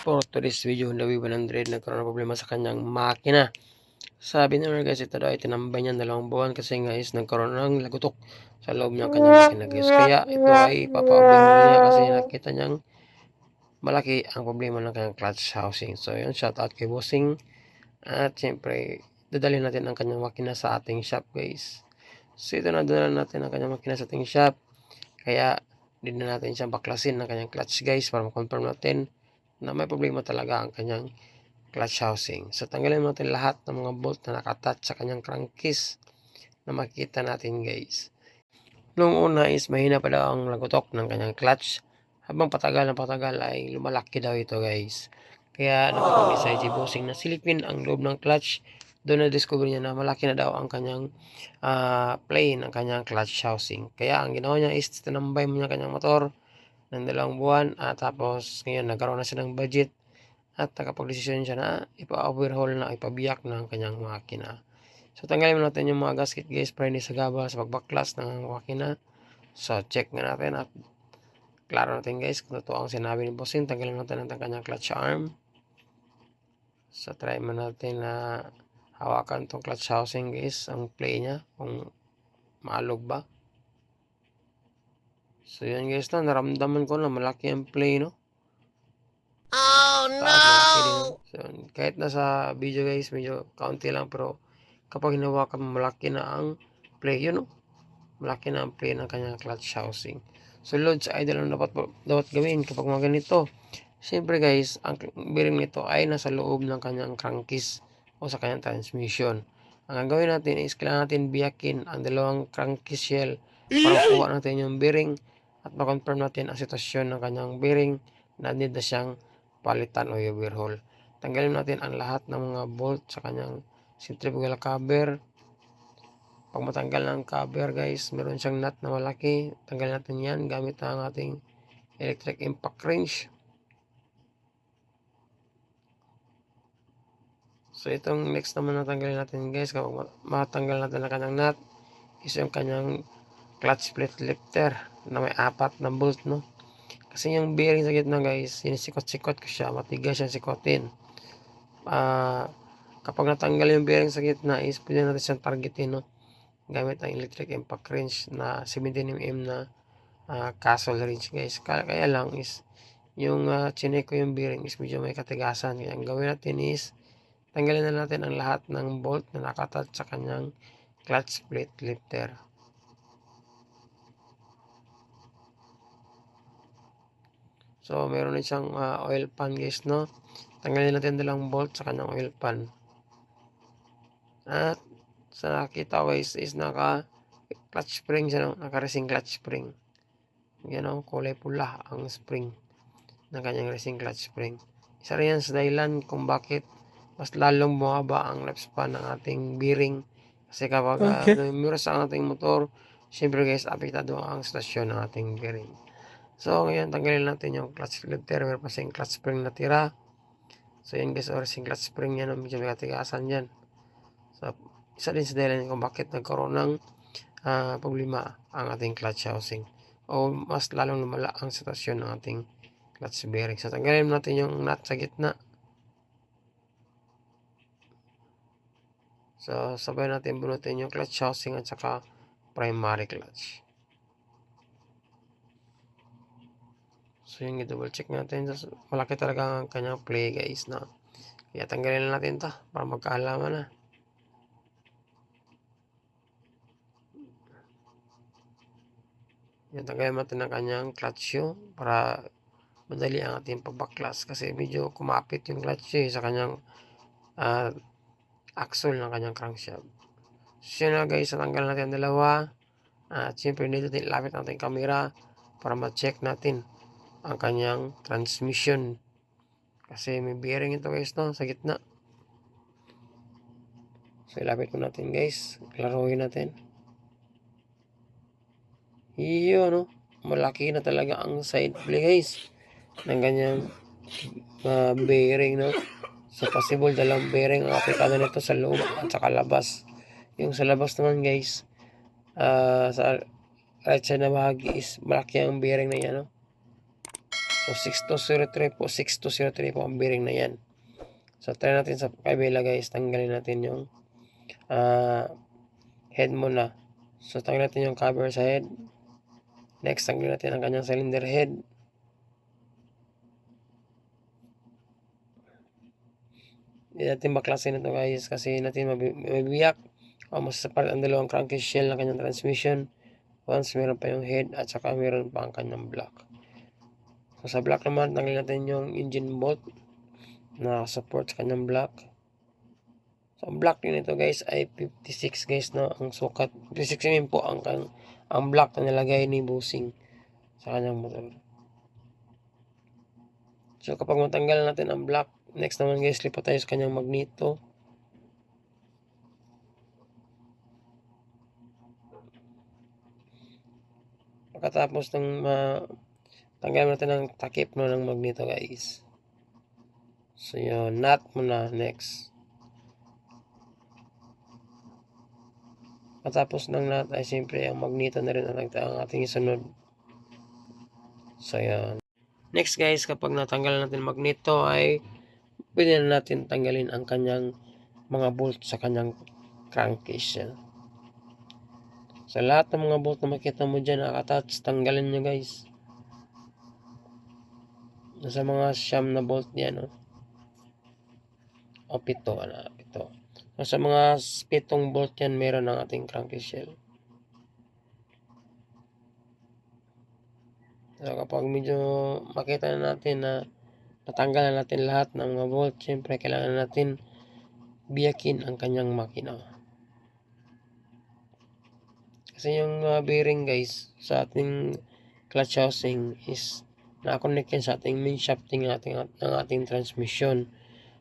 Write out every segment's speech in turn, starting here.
For today's video, Lawi 100 nagkaroon ng problema sa kanyang makina. Sabi naman guys, ito daw ay tinambay niya 2 buwan kasi nga is nagkaroon ng lagutok sa loob ng kanyang makina guys. Kaya ito ay papa-overhaul niya kasi nakita niyang malaki ang problema ng kanyang clutch housing. So yun, shout out kay Bossing. At syempre, dadalhin natin ang kanyang makina sa ating shop guys. So ito na, dadalhin natin ang kanyang makina sa ating shop. Kaya, hindi na natin siyang baklasin ng kanyang clutch guys para ma-confirm natin na may problema talaga ang kanyang clutch housing. So tanggalin natin lahat ng mga bolt na nakatouch sa kanyang crankcase na makikita natin guys. Noong una is mahina pa daw ang lagutok ng kanyang clutch. Habang patagal na patagal ay lumalaki daw ito guys. Kaya nakapag-decide si Bossing na silipin ang loob ng clutch. Doon na-discover niya na malaki na daw ang kanyang play ng kanyang clutch housing. Kaya ang ginawa niya is tinambay mo niya kanyang motor ng 2 buwan at tapos ngayon nagkaroon na siya ng budget at nakapag-desisyon siya na ipa-overhaul na, ipabiyak ng kanyang makina. So tanggalin natin yung mga gasket guys para hindi sagabal sa pagbaklas ng makina. So check nga natin at klaro natin guys kung totoo ang sinabi ni Bossing. Tanggalin natin ang kanyang clutch arm. So try mo natin na hawakan tong clutch housing guys, ang play niya kung maalog ba. So yan guys na, naramdaman ko na malaki ang play no. Oh no! So, kahit nasa video guys, medyo kaunti lang pero kapag hinawakan mo, malaki na ang play yun no. Malaki na ang play ng kanyang clutch housing. So loads idle ang dapat gawin kapag mga ganito. Siyempre guys, ang bearing nito ay nasa loob ng kanyang crankcase o sa kanyang transmission. Ang gagawin natin is kailangan natin biyakin ang dalawang crankcase shell para makuha natin yung bearing at ma-confirm natin ang sitwasyon ng kanyang bearing na need na siyang palitan o overhaul. Tanggalin natin ang lahat ng mga bolt sa kanyang centrifugal cover. Pag matanggal ng cover guys, meron siyang nut na malaki. Tanggalin natin yan gamit ang ating electric impact wrench. So itong next naman na tanggalin natin guys, kapag matanggal natin ang kanyang nut, is yung kanyang clutch plate lifter na may 4 na bolt no. Kasi yung bearing sa gitna guys, sinisikot-sikot ko siya, matigas siyang sikotin. Kapag natanggal yung bearing sa gitna is pwede natin siyang targetin no, gamit ang electric impact wrench na 17mm na castle wrench guys. Kaya lang is yung chinek ko yung bearing is medyo may katigasan. Kaya ang gawin natin is tanggalin na natin ang lahat ng bolt na nakatouch sa kanyang clutch plate lifter. So meron din siyang oil pan guys no. Tanggalin natin 2 bolt sa kanyang oil pan. At sa nakita ko is naka clutch spring siya no? Naka racing clutch spring. Yan o, kulay pula ang spring ng kanyang racing clutch spring. Isa rin yan sa dahilan kung bakit mas lalong bumaba ang lifespan ng ating bearing. Kasi kapag namiras ang ating motor, siyempre guys, apektado ang stasyon ng ating bearing. So ngayon, tanggalin natin yung clutch filter. Meron pa siyang clutch spring na tira. So yan guys, racing clutch spring yan. Medyo may katigasan yan. So isa din sa dahilan kung bakit nagkaroon ng problema ang ating clutch housing. O mas lalong lumala ang sitwasyon ng ating clutch bearing. So tanggalin natin yung nut sa gitna. So sabay natin bunutin yung clutch housing at saka primary clutch. So yung i-double check natin. So, malaki talaga ang kanyang play guys na. Kaya tanggalin natin to para magkaalaman na. Yan, tanggalin natin ang kanyang clutch shoe para madali ang ating pagbaklas kasi medyo kumapit yung clutch shoe sa kanyang axle ng kanyang crankshaft. So yun na guys, natanggal natin ang 2 at siyempre dito din lapit natin camera para ma-check natin ang kanyang transmission kasi may bearing ito guys no, sa gitna. So ilapit ko natin guys, klaruhin natin. Iyo no, malaki na talaga ang side play guys ng kanyang bearing no. So possible 2 bearing ang aplikado nito sa loob at sa labas. Yung sa labas naman guys, sa right side na bahagi is malaki ang bearing na yan no. So 6203 po, 6203 po ang bearing na yan. So try natin sa kabila guys, tanggalin natin yung head muna. So tanggalin natin yung cover sa head. Next, tanggalin natin ang kanyang cylinder head. Hindi natin baklasin ito guys kasi natin mabibiyak o masasapat ang dalawang crankcase shell ng kanyang transmission. Once meron pa yung head at saka meron pa ang kanyang block. So sa block naman, tanggalin natin yung engine bolt na support sa kanyang block. So ang block din ito guys ay 56 guys, no, ang sukat. 56 mm po ang block na nilagay ni Busing sa kanyang motor. So kapag matanggal natin ang block, next naman guys, lipat tayo sa kanyang magneto. Pagkatapos ng tanggal natin ang takip no, ng magneto guys. So yun, nut muna next. Matapos ng nut ay siyempre ang magneto na rin ang ating isunod. So yun. Next guys, kapag natanggal natin magneto ay pwede na natin tanggalin ang kanyang mga bolt sa kanyang crankcase shell. So lahat ng mga bolt na makita mo dyan nakatouch, tanggalin nyo guys. Sa mga siyam na bolt yan, no? O pito, pito. So, sa mga pitong bolt yan, meron ang ating crankcase shell. So kapag medyo makita na natin na natanggal na natin lahat ng mga bolt, syempre kailangan natin biyakin ang kanyang makina. Kasi yung bearing guys sa ating clutch housing is nakakonect yan sa ating main shafting ng ating transmission.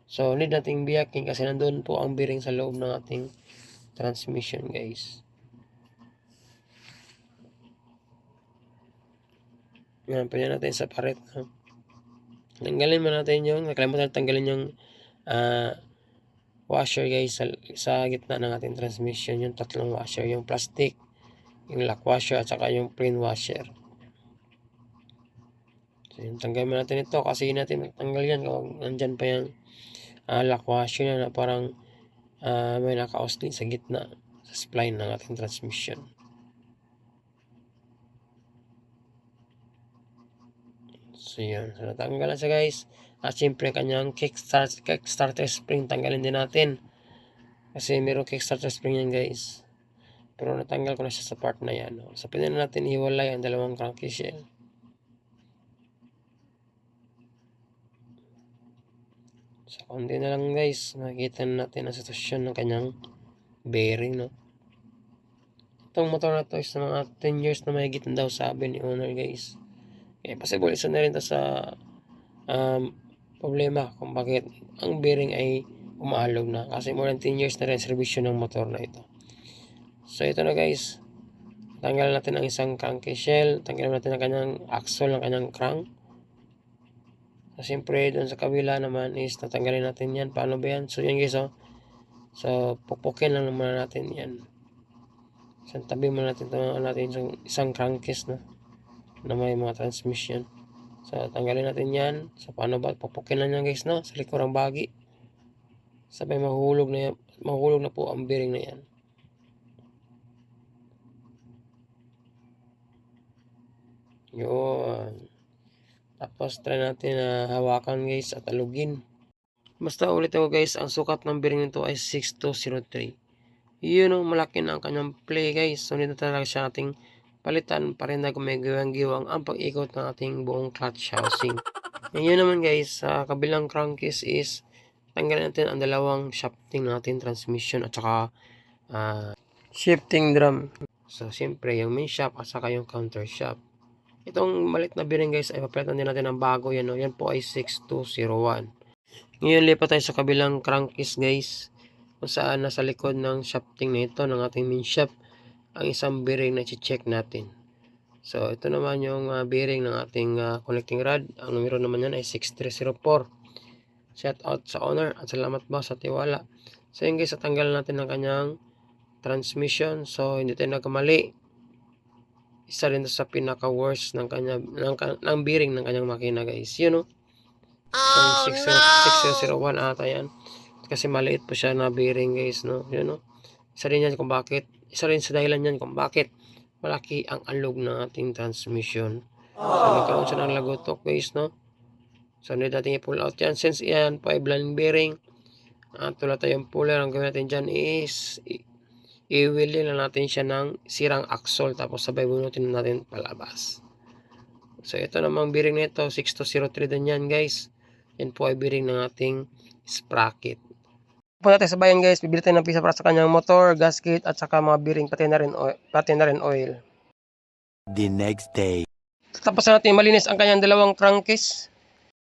So need nating biyakin kasi nandun po ang bearing sa loob ng ating transmission guys. Yan, pwede natin sa paret. Tanggalin mo natin yung, nakalimutan tanggalin yung washer guys sa gitna ng ating transmission. Yung tatlong washer, yung plastic, yung lock washer at saka yung plain washer. So yung tanggalin mo natin ito kasi natin tanggal yan kung nandyan pa yung lock washer na parang may naka-osling sa gitna sa spline ng ating transmission. So yun, so natanggal na siya guys. At syempre kanyang kickstarter spring tanggalin din natin kasi mayroong kickstarter spring yan guys, pero natanggal ko na siya sa part na yan, no? So pwede na natin iwalay ang dalawang crankcase shell. So konti na lang guys, nakikita na natin ang sitwasyon ng kanyang bearing, no? Itong motor na to is mga 10 years na mahigit na daw sabi ni owner guys. Kaya possible isa na rin to sa problema kung bakit ang bearing ay umaalog na, kasi more than 10 years na rin servisyo ng motor na ito. So ito na guys, tanggal natin ang isang crankcase shell, tanggalin natin ang kanyang axle ng kanyang crank. So siyempre doon sa kabila naman is tatanggalin natin yan. Paano ba yan? So yan guys, oh. So pupukin lang naman natin yan. So tabi mo natin isang crankcase na may mga transmission. So tanggalin natin yan. So paano ba? Pupukin lang yan guys, no? Sa likurang bagi. Sabay mahulog na po ang bearing na yan. Yun. Tapos try natin na hawakan guys at alugin. Basta ulit ako guys, ang sukat ng bearing nito ay 6203. Yun ang malaki na ang kanyang play guys. So nito talaga siya ating palitan para hindi kung may giwang-giwang ang pag-ikot ng ating buong clutch housing. And yun naman guys, sa kabilang crankcase is tanggalin natin ang dalawang shafting ng ating transmission at saka shifting drum. So siyempre yung main shaft at saka yung counter shaft. Itong malit na bearing guys ay papalitan din natin ng bago yan, no? Yan po ay 6201. Ngayon lipat tayo sa kabilang crankcase guys, kung saan nasa likod ng shafting na ito ng ating main shaft ang isang bearing na i-check natin. So ito naman yung bearing ng ating connecting rod. Ang numero naman yan ay 6304. Shout out sa owner at salamat ba sa tiwala. So yun guys, tatanggalan natin ng kanyang transmission. So hindi tayo nagkamali. isa rin sa pinaka-worst ng ng bearing ng kanyang makina guys. Yun, no? Oh Itong no! 6001 ata yan. Kasi maliit po siya na bearing guys, no? Yun, no? Isa rin sa dahilan yan kung bakit malaki ang alog ng ating transmission. So, nagkaroon siya ng lagotok guys, no? So, need natin i-pull out yan. Since yan po ay blind bearing, tulad tayong puller, ang gawin natin dyan is i-wheel lang natin siya ng sirang axle tapos sabay bunutin natin palabas. So, ito namang bearing nito, 6203 din yan guys. Yan po ay bearing ng ating sprocket. Po natin sa bayan guys, bibili tayo ng pisa para sa kanyang motor, gasket at saka mga bearing pati na rin oil. The next day. Tapos na natin malinis ang kanyang dalawang crankcase.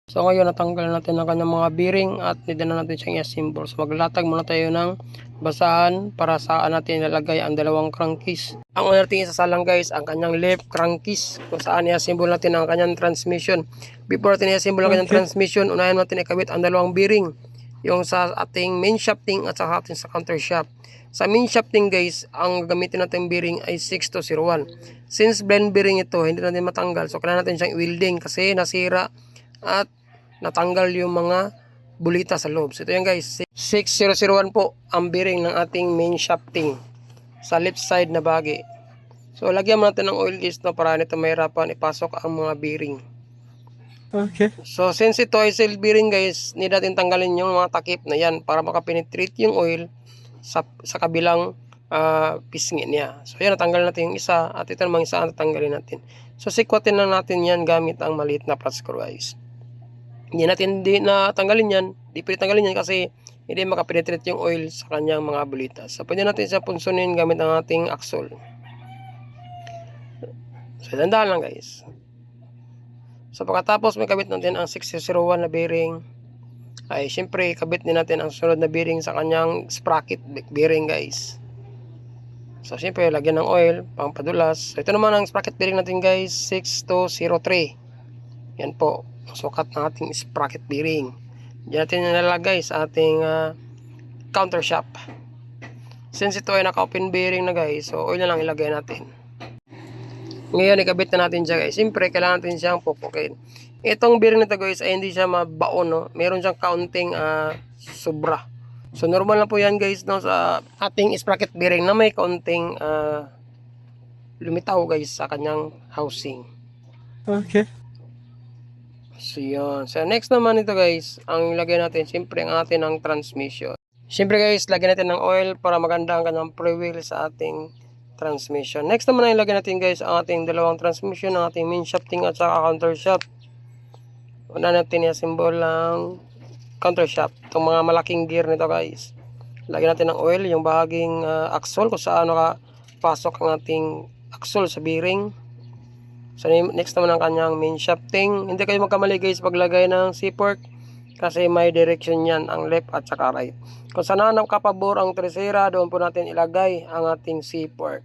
So ngayon natanggal natin ang kanyang mga bearing at nida na natin siyang i-assemble. So maglatag muna tayo ng basahan para saan natin ilalagay ang dalawang crankcase. Ang una natin isasalang guys ang kanyang left crankcase kung saan i-assemble natin ang kanyang transmission. Before natin i-assemble ang kanyang transmission, unahin natin ikabit ang dalawang bearing. Yung sa ating main shafting at sa ating sa counter shaft. Sa main shafting guys, ang gamitin natin bearing ay 6201. Since blend bearing ito, hindi natin matanggal. So kailangan natin siyang i-welding kasi nasira at natanggal yung mga bulita sa loob. So ito yan guys, 6001 po ang bearing ng ating main shafting sa left side na bahagi. So lagyan mo natin ng oil guys, no, para nito mahirapan ipasok ang mga bearing. Okay. So since ito ay seal bearing guys, need natin tanggalin yung mga takip na yan para makapenetrate yung oil sa kabilang pisngi niya. So yan, natanggal natin yung isa at ito namang isa ang tatanggalin natin. So sikwatin lang natin yan gamit ang maliit na flat screw guys. Hindi natin natanggalin yan, di pwede tanggalin yan kasi hindi makapenetrate yung oil sa kanyang mga bulitas. So pwede natin siya punsunin gamit ang ating axle. So dandahan lang guys. So pagkatapos may kabit natin ang 6001 na bearing, ay syempre kabit din natin ang sunod na bearing sa kanyang sprocket bearing guys. So syempre lagyan ng oil pang padulas. So ito naman ang sprocket bearing natin guys, 6203. Yan po ang sukat ng ating sprocket bearing. Diyan natin nilalagay sa ating counter shaft. Since ito ay naka-open bearing na guys, so oil na lang ilagay natin. Ngayon ikabit na natin siya guys. Siyempre kailangan natin siyang pupukin. Itong bearing nito guys ay hindi siya mabaon, no? Meron siyang kaunting sobra. So normal na po yan guys, no, sa ating sprocket bearing na may kaunting lumitaw guys sa kanyang housing. Okay. So yun. So next naman ito guys, ang ilagay natin siyempre ang atin ng transmission. Siyempre guys, lagyan natin ng oil para maganda ang kanyang pre-wheel sa ating transmission. Next naman ang ilagay natin guys ang ating dalawang transmission, ang ating main shafting at saka counter shaft. Una natin i-assemble ang counter shaft. Itong mga malaking gear nito guys. Lagyan natin ng oil, yung bahaging axle kung saan nakapasok ang ating axle sa bearing. So next naman ang kanyang main shafting. Hindi kayo magkamali guys paglagay ng C-fork kasi may direction yan, ang left at saka right. Kung saan nakapabor ang tercera, doon po natin ilagay ang ating C-fork.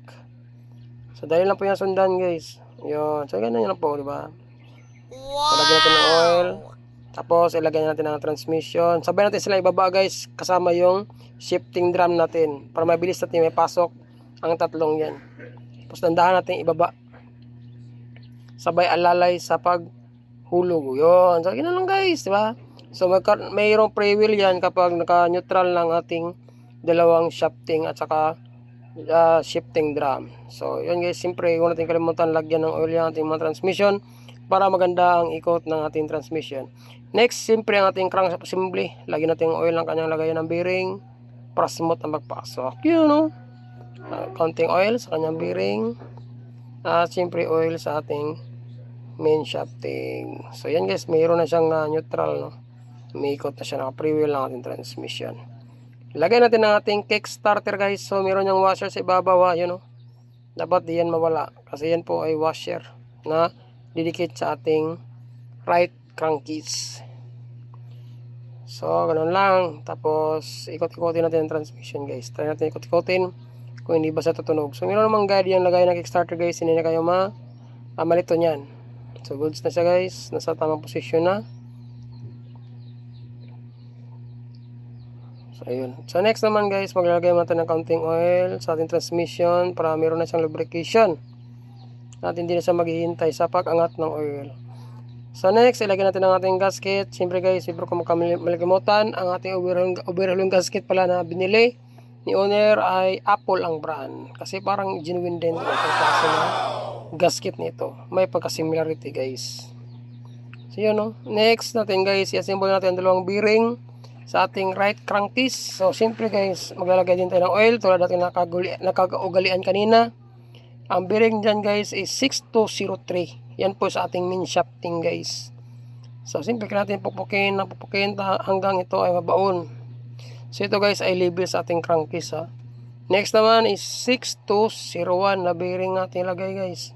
So dahil lang po yung sundan guys. Yun. So ganyan lang po, di ba? So lagyan natin ng oil. Tapos ilagay natin ang transmission. Sabay natin sila ibaba guys kasama yung shifting drum natin para mabilis natin may pasok ang tatlong yan. Tapos dandahan natin ibaba. Sabay alalay sa paghulog. Yun. So, ganoon lang guys, di ba? So, mayroong pre-wheel yan kapag naka-neutral lang ating dalawang shafting at saka shifting drum. So, yun guys, siyempre, huwag natin kalimutan lagyan ng oil yung ating mga transmission para maganda ang ikot ng ating transmission. Next, siyempre, ang ating crankshaft assembly. Lagyan natin ng oil ng kanyang lagayan ng bearing para smooth ang magpasok. Yun, no? Counting oil sa kanyang bearing. At siyempre, oil sa ating main shafting. So yan guys, mayroon na siyang neutral, no? Umiikot na siya, naka-pre-wheel ng ating transmission. Lagay natin ang ating kickstarter guys. So mayroon yung washer sa ibabaw, yun, no? Dapat di yan mawala kasi yan po ay washer na didikit sa ating right crankcase. So ganun lang. Tapos ikot-ikotin natin ang transmission guys. Try natin ikot-ikotin kung hindi ba sa tutunog. So mayroon namang guide yung lagay ng kickstarter guys. Hindi na kayo malito nyan. So goods na siya guys, nasa tamang posisyon na. So ayun. So next naman guys, maglalagay natin ng counting oil sa ating transmission para meron na siyang lubrication. natin din sa maghihintay sa pag-angat ng oil. So next, ilagay natin ang ating gasket. Siyempre guys, siyempre kung makalimutan, ang ating overhauling gasket pala na binili ni owner ay Apple ang brand. Kasi parang genuine din ito kasi na gasket nito. May pagka-similarity guys. So yun no. Next natin guys, i-assemble natin ang dalawang bearing sa ating right crankcase. So siyempre guys, maglalagay din tayo ng oil tulad natin nakaugalian kanina. Ang bearing dyan guys is 6203. Yan po sa ating main shafting guys. So simple natin pupukin hanggang ito ay mabaon. So ito guys ay label sa ating crankcase ha. Next naman is 6201 na bearing natin ilagay guys.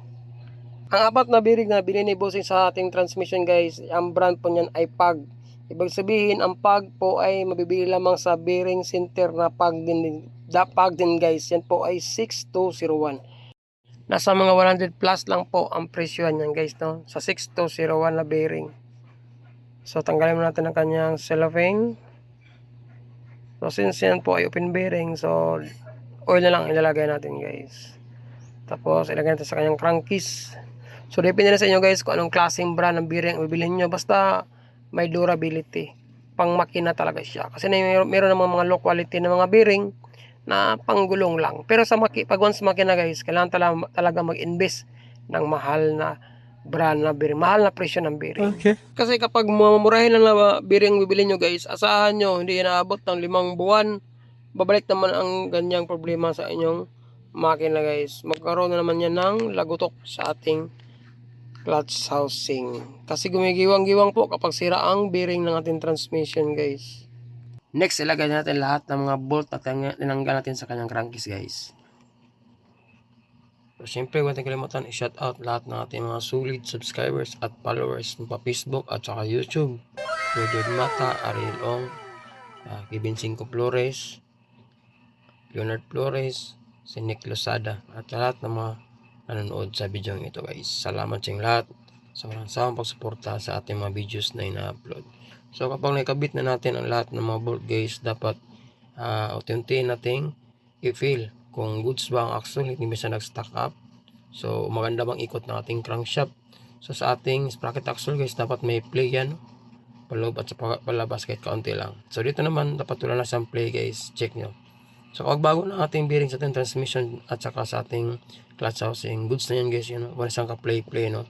Ang apat na bearing na bilhin ni Bossing sa ating transmission guys, ang brand po niyan ay PAG. Ibig sabihin ang PAG po ay mabibili lamang sa bearing center na PAG din guys. Yan po ay 6201. Nasa mga 100 plus lang po ang presyo niyan guys no, sa 6201 na bearing. So tanggalin mo natin ang kanyang cellophane. So since yan po ay open bearing, so oil na lang ilalagay natin guys. Tapos ilagay natin sa kanyang crankcase. So depende na sa inyo guys kung anong klaseng brand ng bearing ang bibilhin nyo, basta may durability. Pang makina talaga siya. Kasi meron namang mga low quality na mga bearing na panggulong lang. Pero sa pag once makina guys, kailangan talaga mag-invest ng mahal na brand na bearing, mahal na presyo ng bearing. Okay. Kasi kapag mamumurahin lang na bearing bibili nyo guys, asahan nyo hindi inaabot ng 5 buwan, babalik naman ang ganyang problema sa inyong makina guys. Magkaroon na naman yan ng lagutok sa ating clutch housing. Kasi gumigiwang-giwang po kapag sira ang bearing ng ating transmission guys. Next, ilagay natin lahat ng mga bolt na tinanggal natin sa kanyang crankcase guys. So, syempre, huwag natin kalimutan i-shout out lahat ng ating mga solid subscribers at followers pa Facebook at saka YouTube. Rodod Mata, Ariel Ong, Kevin Cinco Flores, Leonard Flores, si Nick Losada, at lahat ng mga nanonood sa video ito guys. Salamat sa lahat sa walang sawang pagsuporta sa ating mga videos na ina-upload. So kapag nakabit na natin ang lahat ng mga bolt guys, dapat unti-untiin nating i-feel kung goods ba ang axle, hindi ba siya nag-stack up. So maganda bang ikot ng ating crankshaft. So sa ating sprocket axle guys, dapat may play yan, paloob at sa palabas kahit kaunti lang. So dito naman dapat wala na siyang play guys, check nyo. So kapag bago na ating bearing sa ating transmission at saka sa ating clutch housing, goods na yan guys, yun, wala siyang ka-play no.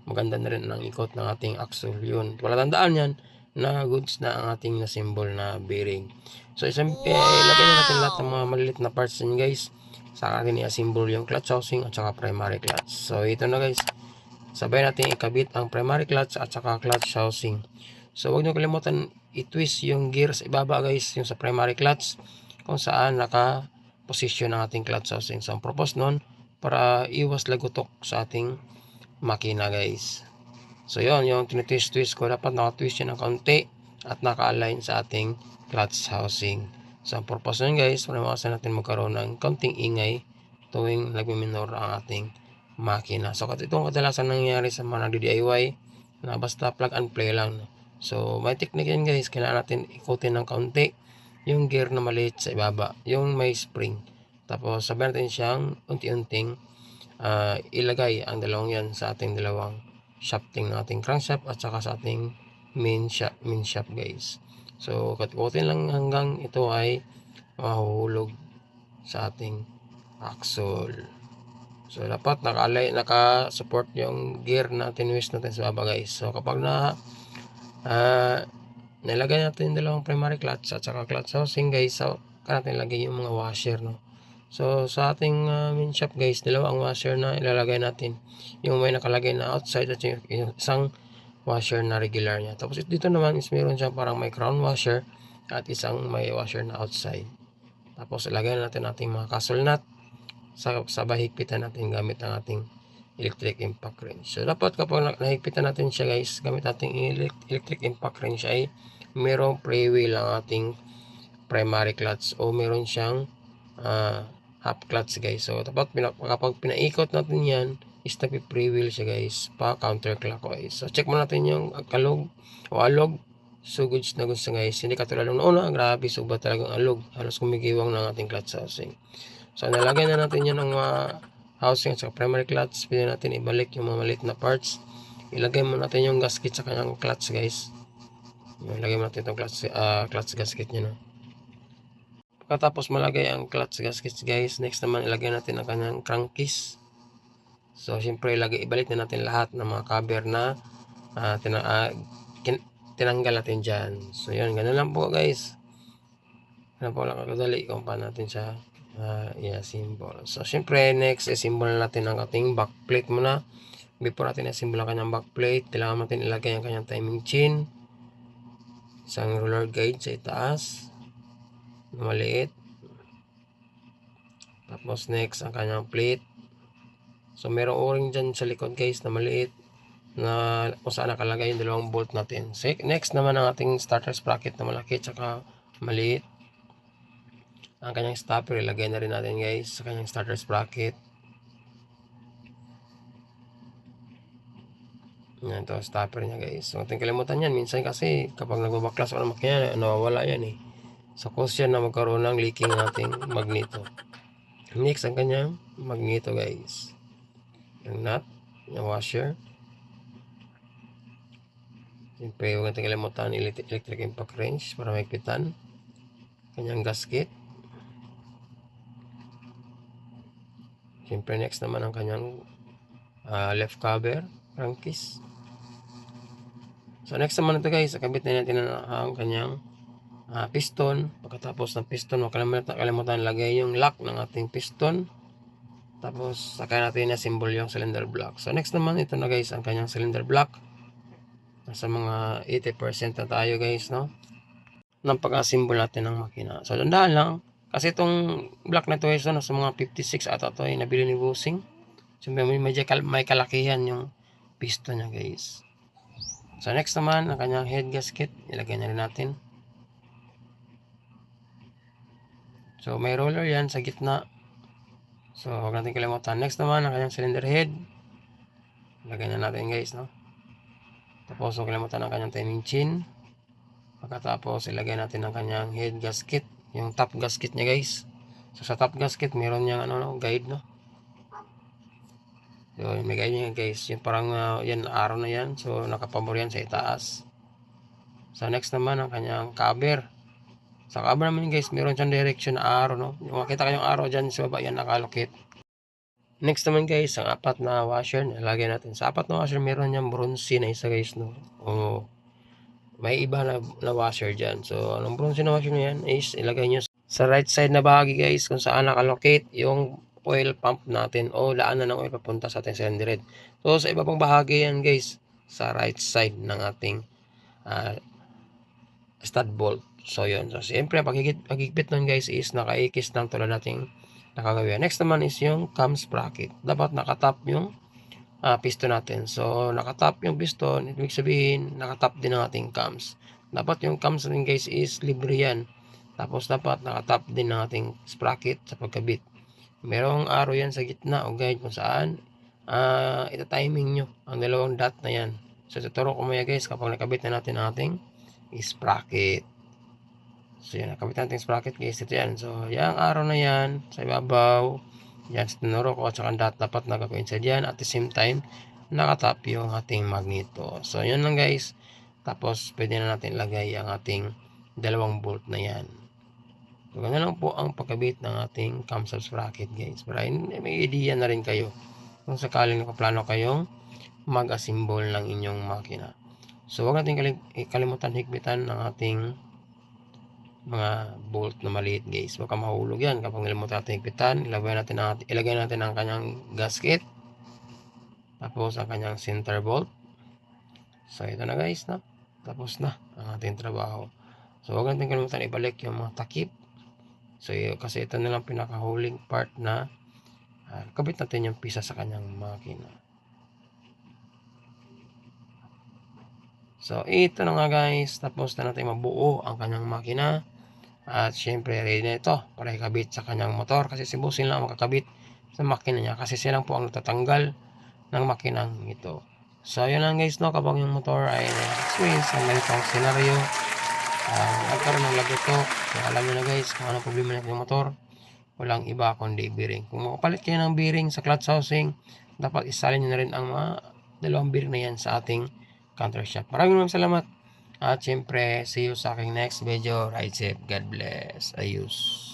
Maganda na rin ang ikot ng ating axle, yun. Wala tandaan yan na goods na ang ating na symbol na bearing. So ilagay na natin lahat ng mga maliit na parts din guys. Sa atin i-assemble yung clutch housing at saka primary clutch. So ito na guys, sabay natin ikabit ang primary clutch at saka clutch housing. So huwag nyo kalimutan i-twist yung gear sa ibaba guys, yung sa primary clutch, kung saan naka-position ang ating clutch housing. So ang purpose nun, para iwas lagutok sa ating makina guys. So yun, yung tinitwist ko, dapat naka-twist yun ng kaunti at naka-align sa ating clutch housing. So ang purpose nun guys, para makasan natin magkaroon ng kaunting ingay tuwing nagmiminor ang ating makina. So itong kadalasan nangyayari sa mga nagdi-DIY na basta plug and play lang. So may technique yan guys, kailangan natin ikutin ng kaunti yung gear na maliit sa ibaba, yung may spring. Tapos sabihin natin siyang unti-unting ilagay ang dalawang yan sa ating dalawang shafting ng ating crankshaft at saka sa ating main shaft guys. So katikutin lang hanggang ito ay mahuhulog sa ating axle. So dapat naka-support yung gear na tinwist natin sa baba guys. So kapag nilagay natin yung dalawang primary clutch at saka clutch housing guys, so natin lagay yung mga washer no. So sa ating main shaft guys, dalawang washer na ilalagay natin, yung may nakalagay na outside at yung isang washer na regular niya. Tapos dito naman is meron siyang parang may crown washer at isang may washer na outside. Tapos ilagay natin ating mga castle nut, sabay higpitan natin gamit ang ating electric impact wrench. So dapat kapag nahigpitan natin siya guys, gamit ating electric impact wrench ay merong freewheel ang ating primary clutch o meron siyang half clutch guys. So dapat kapag pinaikot natin yan is nagpi-freewheel siya guys, pa counterclockwise. So check mo natin yung kalog o alog. So goods na goods na guys, hindi katulad ng una, grabe suba talagang alog, halos kumigiwang ng ating clutch housing. So nalagay na natin yan ng housing at saka primary clutch. Pwede natin ibalik yung mga maliit na parts. Ilagay mo natin yung gasket sa kanyang clutch, guys. Ilagay mo natin itong clutch gasket niya, no? Pagkatapos malagay ang clutch gasket, guys, next naman ilagay natin ang kanyang crankcase. So syempre ibalik na natin lahat ng mga cover na tinanggal natin dyan. So yun, ganun lang po, guys. Ganun po lang kadali kung paano natin siya i-assemble. So syempre next i-assemble natin ang ating backplate muna. Before natin i-assemble ang kanyang backplate, kailangan natin ilagay ang kanyang timing chain, isang roller guide sa itaas na maliit, tapos next ang kanyang plate. So merong o-ring dyan sa likod, guys, na maliit na kung saan nakalagay yung dalawang bolt natin. So, next naman ang ating starter sprocket na malaki tsaka maliit. Ang kanyang stopper ilagay na rin natin, guys, sa kanyang starter sprocket. Yan, ito stopper niya, guys. So ating kalimutan yan minsan kasi kapag nagbabaklas o ng makina, nawawala yan eh. So cause yan na magkaroon ng leaking nating magneto. Next ang kanyang magneto, guys. Yung nut, yung washer. Siyempre, huwag natin kalimutan electric impact wrench para maigpitan. Kanyang gasket. Siyempre, next naman ang kanyang left cover, crankcase. So, next naman ito, guys, kakabit na natin ang kanyang piston. Pagkatapos ng piston, huwag kalimutan lagay yung lock ng ating piston. Tapos, saka natin na-symbol yung cylinder block. So, next naman ito na, guys, ang kanyang cylinder block. Nasa mga 80% na tayo, guys, no? Ng pag-assemble natin ng makina. So, dandahan lang. Kasi itong block na ito, guys, nasa mga 56 ata ito ay nabili ni Busing. So, may kalakihan yung piston niya, guys. So, next naman, ang kanyang head gasket. Ilagay na rin natin. So, may roller yan sa gitna. So, huwag natin kalimutan. Next naman, ang kanyang cylinder head. Ilagay na natin, guys, no? Tapos, huwag kalimutan ang kanyang timing chain. Pagkatapos, ilagay natin ang kanyang head gasket. Yung top gasket niya, guys. So, sa top gasket, meron niyang guide, no? So, may guide niya, guys. Yung parang, yan, araw na yan. So, nakapabor yan sa itaas. So, next naman, ang kanyang cover. Sa cover naman, guys, meron siyang direction na araw, no? Yung makita kayong araw dyan, sa baba, yan, nakalocate. Next naman, guys, ang apat na washer. Nilagay natin. Sa apat na washer, meron niyang bronze na isa, guys, no? O, may iba na washer dyan. So, anong bronze na washer na yan is ilagay nyo sa right side na bahagi, guys, kung saan nakalocate yung oil pump natin o daanan ng oil papunta sa ating cylinder head. So, sa iba pang bahagi yan, guys, sa right side ng ating stud bolt. So, yun. So, siyempre, pagigpit nun, guys, is nakaikis lang tulad nating nakagawin. Next naman is yung cam sprocket. Dapat nakatap yung piston natin. So, nakatap yung piston, ibig sabihin, nakatap din ang ating cams. Dapat yung cams natin, guys, is libre yan. Tapos, dapat nakatap din ang ating sprocket sa pagkabit. Merong arrow yan sa gitna o guide kung saan ita-timing nyo ang dalawang dot na yan. So, tuturo ko maya, guys, kapag nakabit na natin ang ating sprocket. So, yan, nakabit natin sprocket, guys. Ito yan. So, yung arrow na yan sa ibabaw, yan, sa tinuro ko at saka dot dapat nagka-coincide yan. At the same time, nakatap yung ating magneto. So, yun lang, guys. Tapos, pwede na natin lagay ang ating dalawang bolt na yan. So, ganoon lang po ang pagkabit ng ating camshaft sprocket, guys. Para may idea na rin kayo kung sakaling nakaplano kayong mag-assemble ng inyong makina. So, huwag natin kalimutan higpitan ng ating mga bolt na maliit, guys. Baka mahulog yan kapag nalimutan natin higpitan. Ilagay natin ang kanyang gasket. Tapos ang kanyang center bolt. So ito na, guys, no? Tapos na ang ating trabaho. So huwag natin kalimutan ibalik yung mga takip. So kasi ito na lang pinakahuling part na kabit natin yung pisa sa kanyang makina. So ito na nga, guys. Tapos na natin mabuo ang kanyang makina. At syempre, ready na ito para ikabit sa kanyang motor. Kasi si Busing lang makakabit sa makina niya. Kasi silang po ang natatanggal ng makinang ito. So, yun lang, guys, no? Kapag yung motor ay na-experience ang ganitong scenario, nagkaroon ng lagutok. So, alam nyo na, guys, kung anong problema ng motor. walang iba kundi bearing. Kung makapalit kayo ng bearing sa clutch housing, dapat isalin nyo na rin ang mga dalawang bearing na yan sa ating counter shaft. Maraming salamat. At syempre, see you sa aking next video. Ride safe. God bless. Ayos.